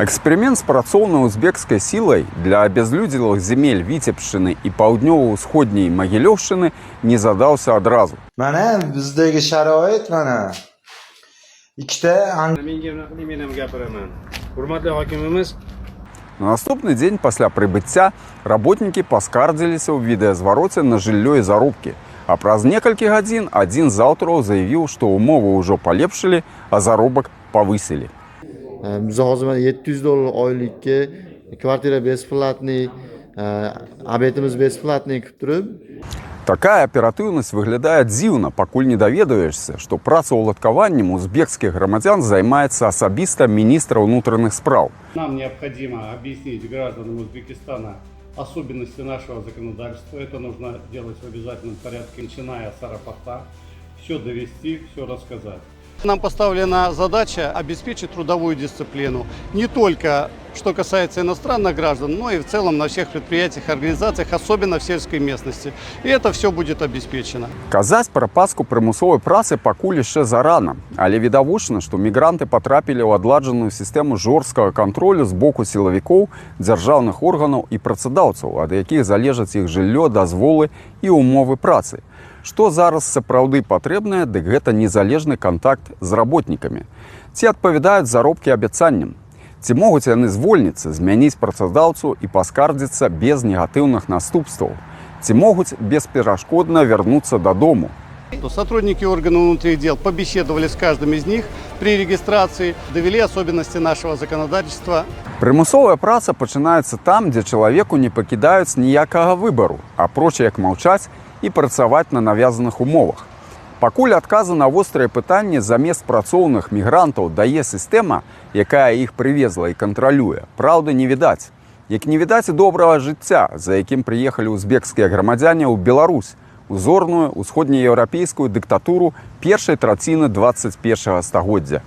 Эксперимент з працоўнай узбекскай сілай для абязлюдзелых земель Віцебшчыны і паўднёва-ўсходняй Магілёўшчыны не задаўся адразу. Mana bizdagi sharoit mana ikkita Men ham gapiraman. Hurmatli hokimimiz, На наступны дзень пасля прыбыцця работнікі паскардзіліся ў відэазвароце на жыллё і заробкі. А праз некалькі гадзін адзін з аўтараў заявіў, што ўмовы ўжо палепшылі, а заробак павысілі. Biz hozir $700 oylikka kvartira besplatniy, обедimiz besplatniy qilib turib. Такая аператыўнасць выглядае дзіўна, пакуль не даведаешся, што працаўладкаваннем узбекскіх грамадзян займаецца асабіста міністр унутраных спраў. Нам необходимо объяснить гражданам Узбекистана особенности нашего законодательства. Это нужно делать в обязательном порядке, начиная с аэропорта. Все довести, все рассказать. Нам поставлена задача обеспечить трудовую дисциплину. Не только что касается иностранных граждан, но и в целом на всех предприятиях, организациях, особенно в сельской местности. И это все будет обеспечено. Казаць пра паску прымусовай працы пакуль яшчэ зарана, але відавочна, што мігранты патрапілі ў адладжаную сістэму жорсткага кантролю з боку сілавікоў, дзяржаўных органаў і працадаўцаў, ад якіх залежаць іх жыллё, дазволы і ўмовы працы. Што зараз сапраўды патрэбнае, дык гэта незалежны кантакт з работнікамі. Ці адпавядаюць заробкі абяцанням? Ці могуць яны звольніцца, змяніць працадаўцу і паскардзіцца без негатыўных наступстваў? Ці могуць бесперашкодна вярнуцца дадому? Сотрудники органов внутренних дел побеседовали с каждым из них при регистрации, довели особенности нашего законодательства. Прымусовая праца пачынаецца там, дзе чалавеку не пакідаюць ніякага выбару, апроч як маўчаць і працаваць на навязаных умовах. Пакуль адказы на вострыя пытанні замест працоўных мігрантаў дае сістэма, якая іх прывезла і кантралюе, праўды не відаць. Як не відаць і добрага жыцця, за якім прыехалі узбекскія грамадзяне ў Беларусь, узорную усходнееўрапейскую дыктатуру першай траціны 21 стагоддзя.